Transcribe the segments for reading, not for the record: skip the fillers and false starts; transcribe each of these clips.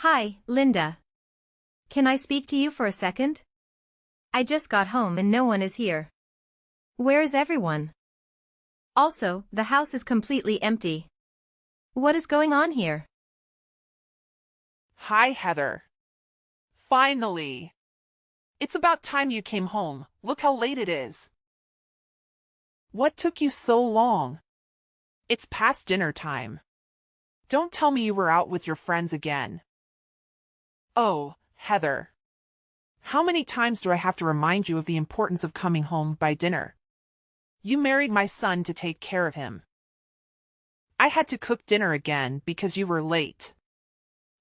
Hi, Linda. Can I speak to you for a second? I just got home and no one is here. Where is everyone? Also, the house is completely empty. What is going on here? Hi, Heather. Finally. It's about time you came home. Look how late it is. What took you so long? It's past dinner time. Don't tell me you were out with your friends again. Oh, Heather. How many times do I have to remind you of the importance of coming home by dinner? You married my son to take care of him. I had to cook dinner again because you were late.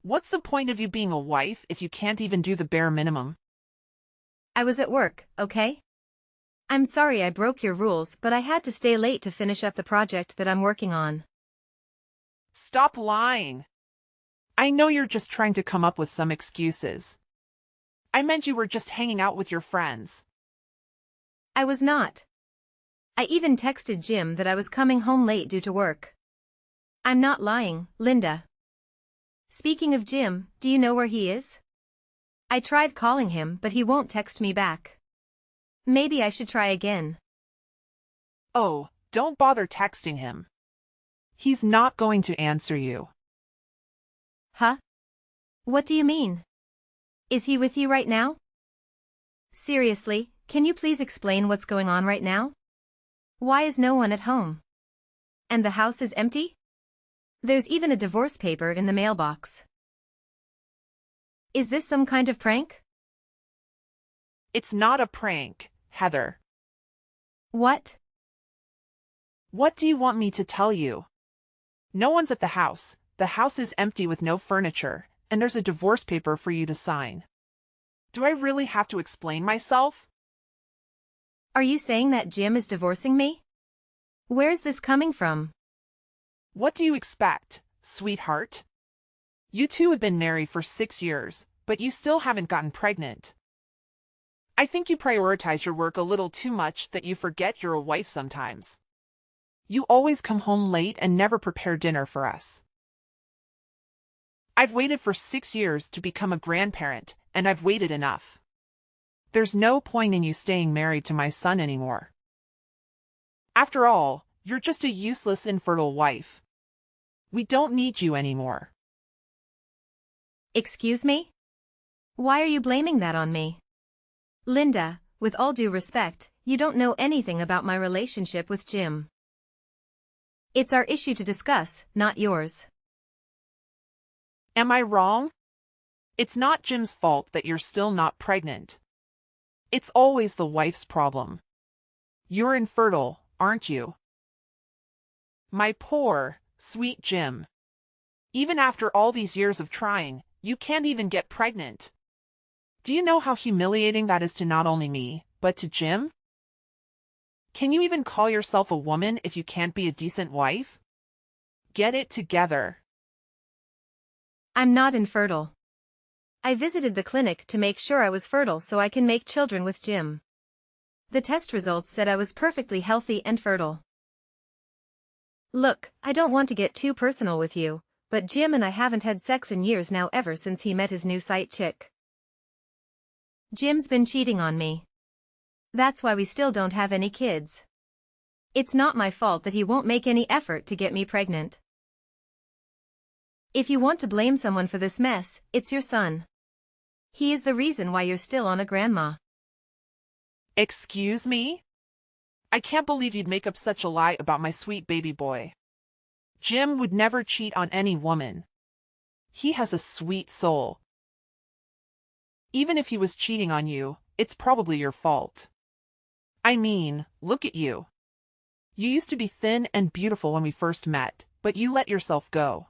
What's the point of you being a wife if you can't even do the bare minimum? I was at work, okay? I'm sorry I broke your rules, but I had to stay late to finish up the project that I'm working on. Stop lying. I know you're just trying to come up with some excuses. I meant you were just hanging out with your friends. I was not. I even texted Jim that I was coming home late due to work. I'm not lying, Linda. Speaking of Jim, do you know where he is? I tried calling him but he won't text me back. Maybe I should try again. Oh, don't bother texting him. He's not going to answer you. Huh? What do you mean? Is he with you right now? Seriously, can you please explain what's going on right now? Why is no one at home? And the house is empty? There's even a divorce paper in the mailbox. Is this some kind of prank? It's not a prank, Heather. What? What do you want me to tell you? No one's at the house is empty with no furniture, and there's a divorce paper for you to sign. Do I really have to explain myself? Are you saying that Jim is divorcing me? Where's this coming from? What do you expect, sweetheart? You two have been married for 6 years, but you still haven't gotten pregnant. I think you prioritize your work a little too much that you forget you're a wife sometimes. You always come home late and never prepare dinner for us. I've waited for 6 years to become a grandparent, and I've waited enough. There's no point in you staying married to my son anymore. After all, you're just a useless infertile wife. We don't need you anymore. Excuse me? Why are you blaming that on me? Linda, with all due respect, you don't know anything about my relationship with Jim. It's our issue to discuss, not yours. Am I wrong? It's not Jim's fault that you're still not pregnant. It's always the wife's problem. You're infertile, aren't you? My poor, sweet Jim. Even after all these years of trying, you can't even get pregnant. Do you know how humiliating that is to not only me, but to Jim? Can you even call yourself a woman if you can't be a decent wife? Get it together. I'm not infertile. I visited the clinic to make sure I was fertile so I can make children with Jim. The test results said I was perfectly healthy and fertile. Look, I don't want to get too personal with you, but Jim and I haven't had sex in years now ever since he met his new side chick. Jim's been cheating on me. That's why we still don't have any kids. It's not my fault that he won't make any effort to get me pregnant. If you want to blame someone for this mess, it's your son. He is the reason why you're still on a grandma. Excuse me? I can't believe you'd make up such a lie about my sweet baby boy. Jim would never cheat on any woman. He has a sweet soul. Even if he was cheating on you, it's probably your fault. I mean, look at you. You used to be thin and beautiful when we first met, but you let yourself go.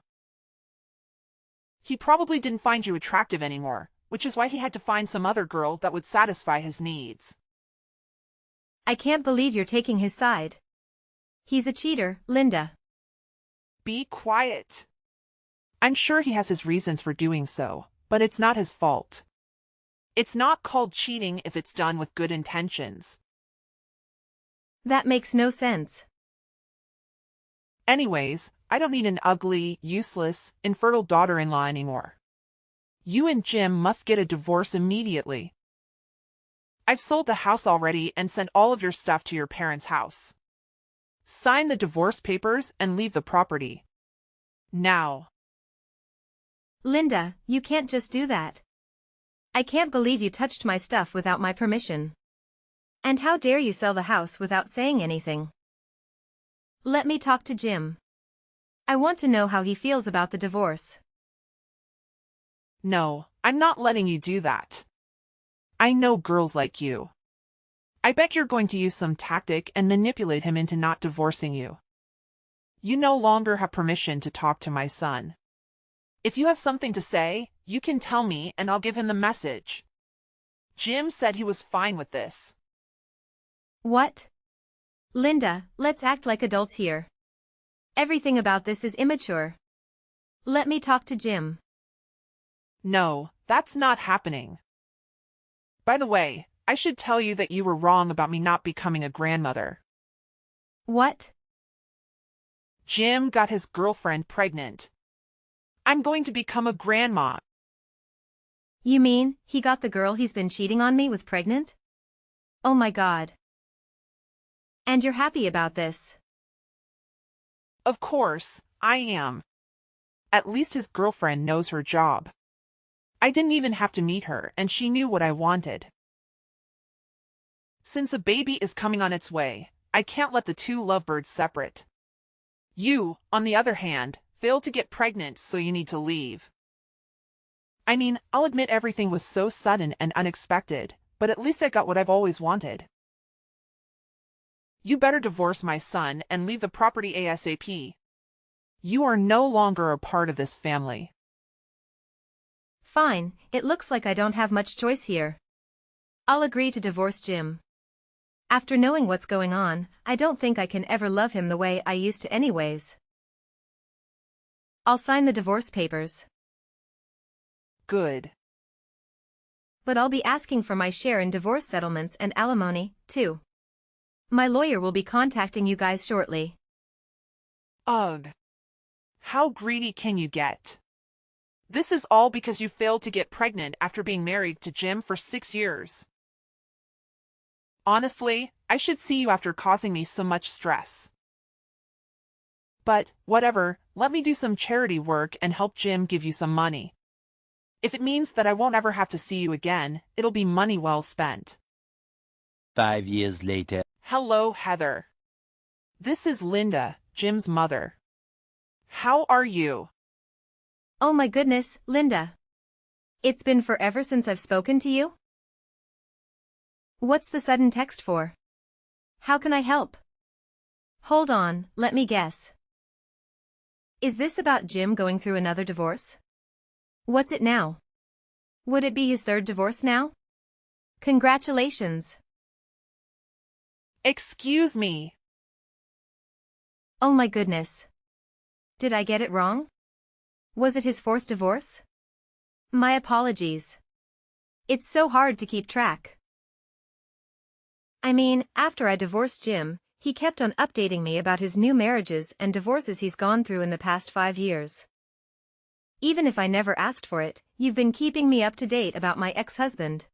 He probably didn't find you attractive anymore, which is why he had to find some other girl that would satisfy his needs. I can't believe you're taking his side. He's a cheater, Linda. Be quiet. I'm sure he has his reasons for doing so, but it's not his fault. It's not called cheating if it's done with good intentions. That makes no sense. Anyways, I don't need an ugly, useless, infertile daughter-in-law anymore. You and Jim must get a divorce immediately. I've sold the house already and sent all of your stuff to your parents' house. Sign the divorce papers and leave the property. Now. Linda, you can't just do that. I can't believe you touched my stuff without my permission. And how dare you sell the house without saying anything? Let me talk to Jim. I want to know how he feels about the divorce. No, I'm not letting you do that. I know girls like you. I bet you're going to use some tactic and manipulate him into not divorcing you. You no longer have permission to talk to my son. If you have something to say, you can tell me and I'll give him the message. Jim said he was fine with this. What? Linda, let's act like adults here. Everything about this is immature. Let me talk to Jim. No, that's not happening. By the way, I should tell you that you were wrong about me not becoming a grandmother. What? Jim got his girlfriend pregnant. I'm going to become a grandma. You mean, he got the girl he's been cheating on me with pregnant? Oh my God. And you're happy about this? Of course, I am. At least his girlfriend knows her job. I didn't even have to meet her, and she knew what I wanted. Since a baby is coming on its way, I can't let the two lovebirds separate. You, on the other hand, failed to get pregnant, so you need to leave. I mean, I'll admit everything was so sudden and unexpected, but at least I got what I've always wanted. You better divorce my son and leave the property ASAP. You are no longer a part of this family. Fine, it looks like I don't have much choice here. I'll agree to divorce Jim. After knowing what's going on, I don't think I can ever love him the way I used to anyways. I'll sign the divorce papers. Good. But I'll be asking for my share in divorce settlements and alimony, too. My lawyer will be contacting you guys shortly. Ugh. How greedy can you get? This is all because you failed to get pregnant after being married to Jim for 6 years. Honestly, I should see you after causing me so much stress. But, whatever, let me do some charity work and help Jim give you some money. If it means that I won't ever have to see you again, it'll be money well spent. 5 years later. Hello, Heather. This is Linda, Jim's mother. How are you? Oh my goodness, Linda. It's been forever since I've spoken to you? What's the sudden text for? How can I help? Hold on, let me guess. Is this about Jim going through another divorce? What's it now? Would it be his third divorce now? Congratulations. Excuse me. Oh my goodness. Did I get it wrong? Was it his fourth divorce? My apologies. It's so hard to keep track. I mean, after I divorced Jim, he kept on updating me about his new marriages and divorces he's gone through in the past 5 years. Even if I never asked for it, you've been keeping me up to date about my ex-husband.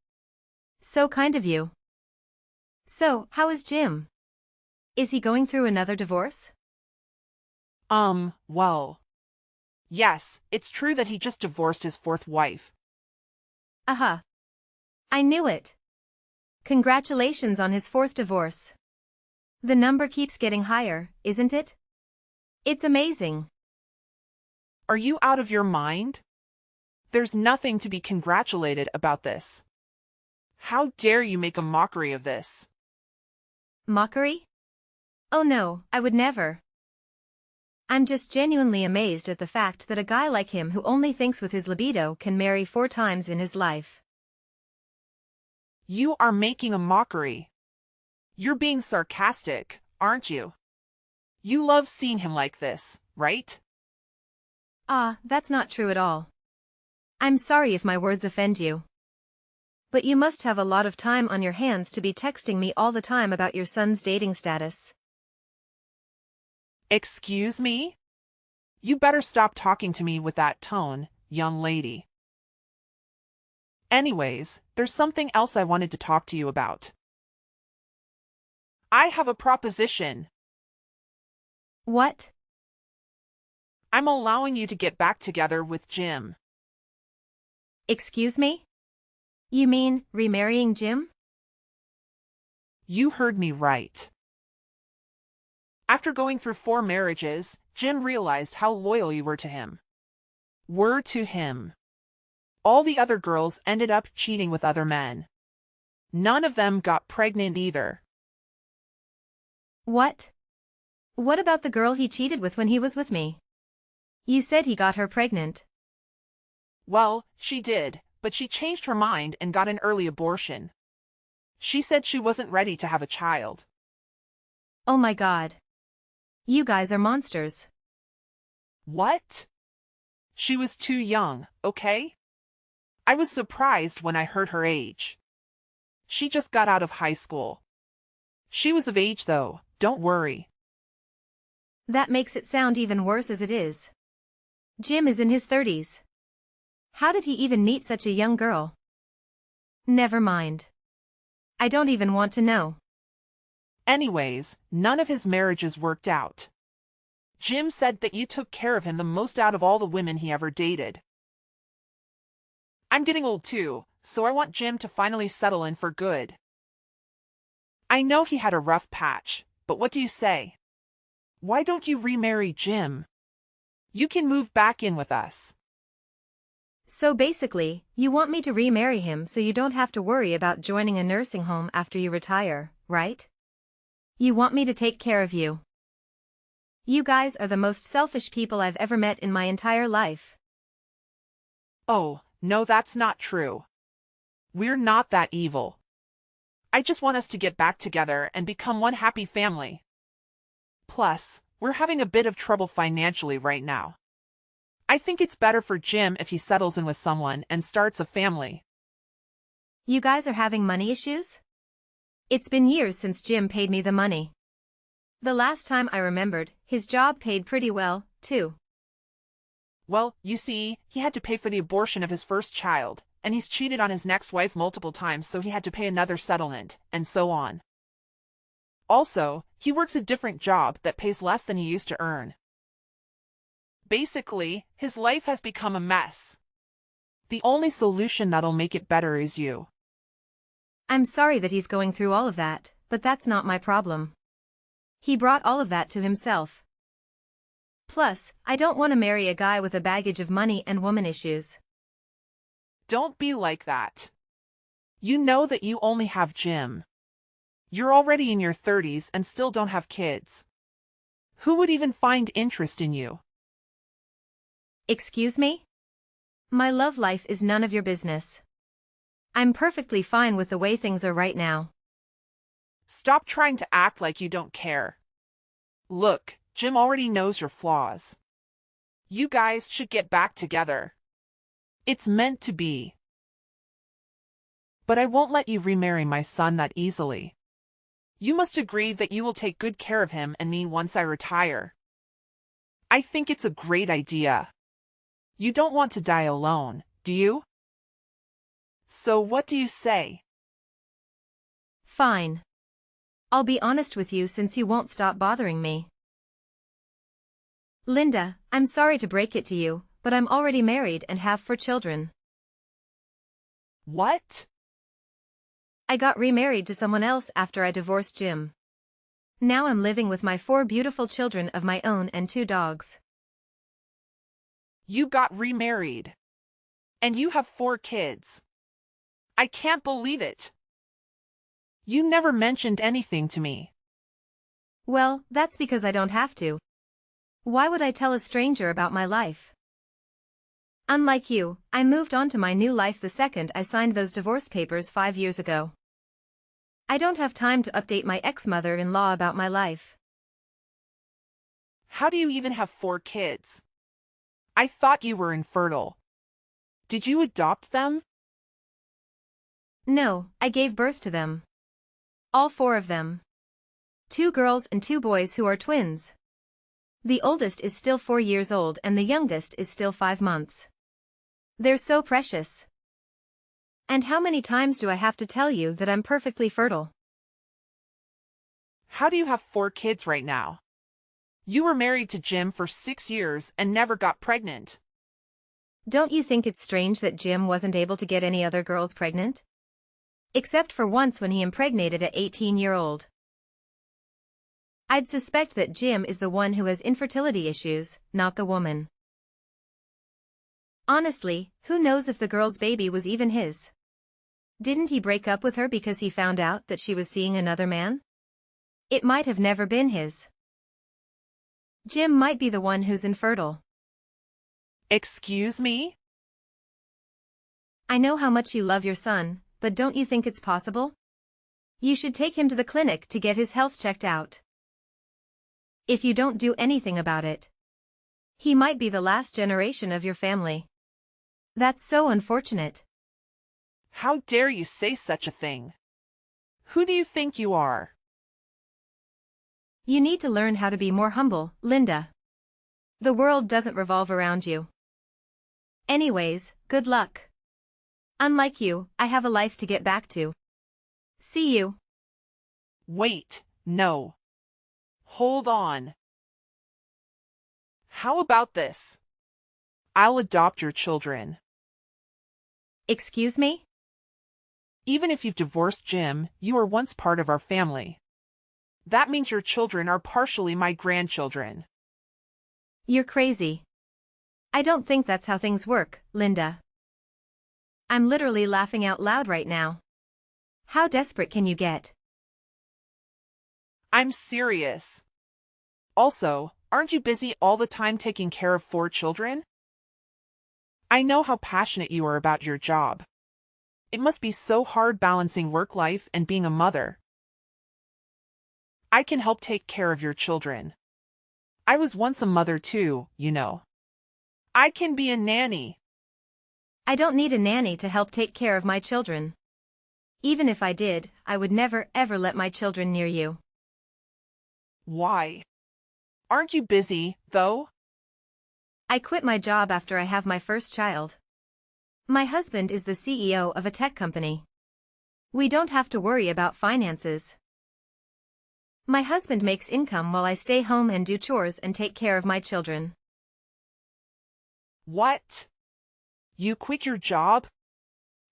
So kind of you. So, how is Jim? Is he going through another divorce? Well. Yes, it's true that he just divorced his fourth wife. Uh-huh. I knew it. Congratulations on his fourth divorce. The number keeps getting higher, isn't it? It's amazing. Are you out of your mind? There's nothing to be congratulated about this. How dare you make a mockery of this? Mockery? Oh no, I would never. I'm just genuinely amazed at the fact that a guy like him who only thinks with his libido can marry 4 times in his life. You are making a mockery. You're being sarcastic, aren't you? You love seeing him like this, right? Ah, that's not true at all. I'm sorry if my words offend you. But you must have a lot of time on your hands to be texting me all the time about your son's dating status. Excuse me? You better stop talking to me with that tone, young lady. Anyways, there's something else I wanted to talk to you about. I have a proposition. What? I'm allowing you to get back together with Jim. Excuse me? You mean remarrying Jim? You heard me right. After going through 4 marriages, Jim realized how loyal you were to him. All the other girls ended up cheating with other men. None of them got pregnant either. What? What about the girl he cheated with when he was with me? You said he got her pregnant. Well, she did, but she changed her mind and got an early abortion. She said she wasn't ready to have a child. Oh my God. You guys are monsters. What? She was too young, okay? I was surprised when I heard her age. She just got out of high school. She was of age though, don't worry. That makes it sound even worse as it is. Jim is in his 30s. How did he even meet such a young girl? Never mind. I don't even want to know. Anyways, none of his marriages worked out. Jim said that you took care of him the most out of all the women he ever dated. I'm getting old too, so I want Jim to finally settle in for good. I know he had a rough patch, but what do you say? Why don't you remarry Jim? You can move back in with us. So basically, you want me to remarry him so you don't have to worry about joining a nursing home after you retire, right? You want me to take care of you. You guys are the most selfish people I've ever met in my entire life. Oh, no, that's not true. We're not that evil. I just want us to get back together and become one happy family. Plus, we're having a bit of trouble financially right now. I think it's better for Jim if he settles in with someone and starts a family. You guys are having money issues? It's been years since Jim paid me the money. The last time I remembered, his job paid pretty well, too. Well, you see, he had to pay for the abortion of his first child, and he's cheated on his next wife multiple times, so he had to pay another settlement, and so on. Also, he works a different job that pays less than he used to earn. Basically, his life has become a mess. The only solution that'll make it better is you. I'm sorry that he's going through all of that, but that's not my problem. He brought all of that to himself. Plus, I don't want to marry a guy with a baggage of money and woman issues. Don't be like that. You know that you only have Jim. You're already in your 30s and still don't have kids. Who would even find interest in you? Excuse me? My love life is none of your business. I'm perfectly fine with the way things are right now. Stop trying to act like you don't care. Look, Jim already knows your flaws. You guys should get back together. It's meant to be. But I won't let you remarry my son that easily. You must agree that you will take good care of him and me once I retire. I think it's a great idea. You don't want to die alone, do you? So what do you say? Fine. I'll be honest with you since you won't stop bothering me. Linda, I'm sorry to break it to you, but I'm already married and have 4 children. What? I got remarried to someone else after I divorced Jim. Now I'm living with my 4 beautiful children of my own and 2 dogs. You got remarried. And you have 4 kids. I can't believe it. You never mentioned anything to me. Well, that's because I don't have to. Why would I tell a stranger about my life? Unlike you, I moved on to my new life the second I signed those divorce papers 5 years ago. I don't have time to update my ex-mother-in-law about my life. How do you even have 4 kids? I thought you were infertile. Did you adopt them? No, I gave birth to them. All 4 of them. 2 girls and 2 boys who are twins. The oldest is still 4 years old and the youngest is still 5 months. They're so precious. And how many times do I have to tell you that I'm perfectly fertile? How do you have 4 kids right now? You were married to Jim for 6 years and never got pregnant. Don't you think it's strange that Jim wasn't able to get any other girls pregnant? Except for once when he impregnated an 18-year-old. I'd suspect that Jim is the one who has infertility issues, not the woman. Honestly, who knows if the girl's baby was even his? Didn't he break up with her because he found out that she was seeing another man? It might have never been his. Jim might be the one who's infertile. Excuse me? I know how much you love your son, but don't you think it's possible? You should take him to the clinic to get his health checked out. If you don't do anything about it, he might be the last generation of your family. That's so unfortunate. How dare you say such a thing? Who do you think you are? You need to learn how to be more humble, Linda. The world doesn't revolve around you. Anyways, good luck. Unlike you, I have a life to get back to. See you. Wait, no. Hold on. How about this? I'll adopt your children. Excuse me? Even if you've divorced Jim, you were once part of our family. That means your children are partially my grandchildren. You're crazy. I don't think that's how things work, Linda. I'm literally laughing out loud right now. How desperate can you get? I'm serious. Also, aren't you busy all the time taking care of 4 children? I know how passionate you are about your job. It must be so hard balancing work life and being a mother. I can help take care of your children. I was once a mother too, you know. I can be a nanny. I don't need a nanny to help take care of my children. Even if I did, I would never ever let my children near you. Why? Aren't you busy, though? I quit my job after I have my first child. My husband is the CEO of a tech company. We don't have to worry about finances. My husband makes income while I stay home and do chores and take care of my children. What? You quit your job?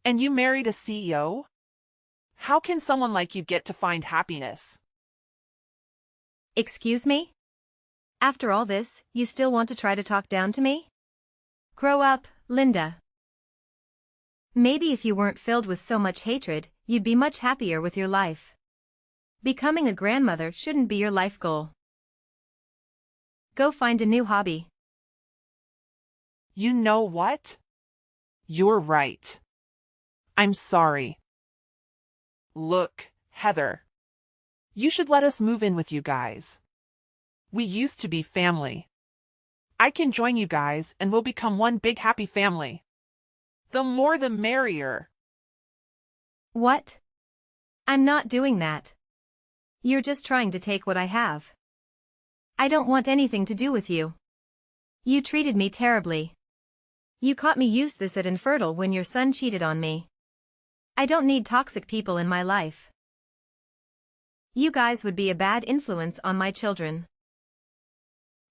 And you married a CEO? How can someone like you get to find happiness? Excuse me? After all this, you still want to try to talk down to me? Grow up, Linda. Maybe if you weren't filled with so much hatred, you'd be much happier with your life. Becoming a grandmother shouldn't be your life goal. Go find a new hobby. You know what? You're right. I'm sorry. Look, Heather. You should let us move in with you guys. We used to be family. I can join you guys and we'll become one big happy family. The more the merrier. What? I'm not doing that. You're just trying to take what I have. I don't want anything to do with you. You treated me terribly. You caught me use this at infertile when your son cheated on me. I don't need toxic people in my life. You guys would be a bad influence on my children.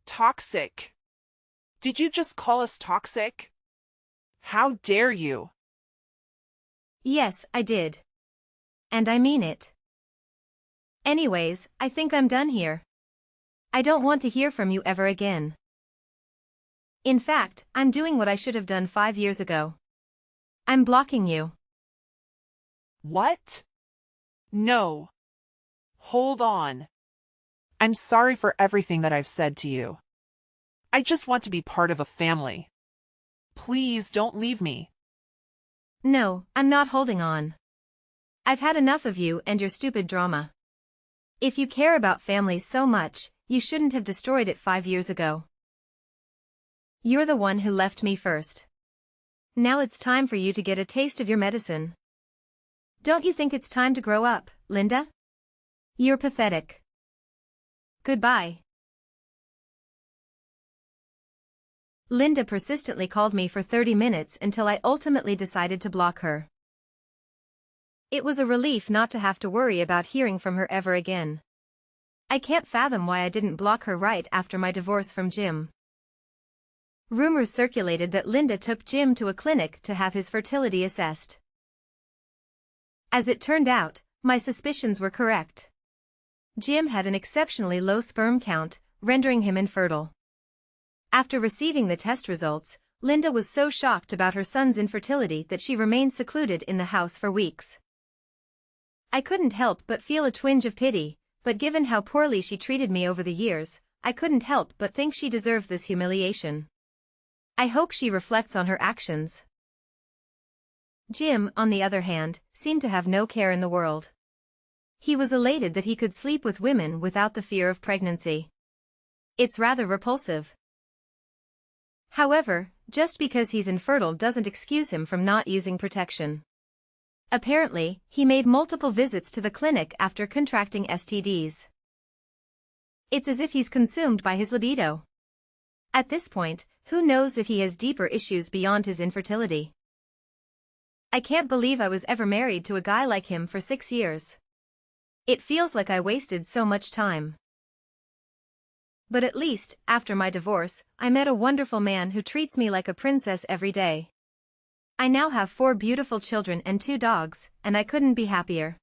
Toxic. Did you just call us toxic? How dare you? Yes, I did. And I mean it. Anyways, I think I'm done here. I don't want to hear from you ever again. In fact, I'm doing what I should have done 5 years ago. I'm blocking you. What? No. Hold on. I'm sorry for everything that I've said to you. I just want to be part of a family. Please don't leave me. No, I'm not holding on. I've had enough of you and your stupid drama. If you care about families so much, you shouldn't have destroyed it 5 years ago. You're the one who left me first. Now it's time for you to get a taste of your medicine. Don't you think it's time to grow up, Linda? You're pathetic. Goodbye. Linda persistently called me for 30 minutes until I ultimately decided to block her. It was a relief not to have to worry about hearing from her ever again. I can't fathom why I didn't block her right after my divorce from Jim. Rumors circulated that Linda took Jim to a clinic to have his fertility assessed. As it turned out, my suspicions were correct. Jim had an exceptionally low sperm count, rendering him infertile. After receiving the test results, Linda was so shocked about her son's infertility that she remained secluded in the house for weeks. I couldn't help but feel a twinge of pity, but given how poorly she treated me over the years, I couldn't help but think she deserved this humiliation. I hope she reflects on her actions. Jim, on the other hand, seemed to have no care in the world. He was elated that he could sleep with women without the fear of pregnancy. It's rather repulsive. However, just because he's infertile doesn't excuse him from not using protection. Apparently, he made multiple visits to the clinic after contracting STDs. It's as if he's consumed by his libido. At this point, who knows if he has deeper issues beyond his infertility? I can't believe I was ever married to a guy like him for 6 years. It feels like I wasted so much time. But at least, after my divorce, I met a wonderful man who treats me like a princess every day. I now have 4 beautiful children and 2 dogs, and I couldn't be happier.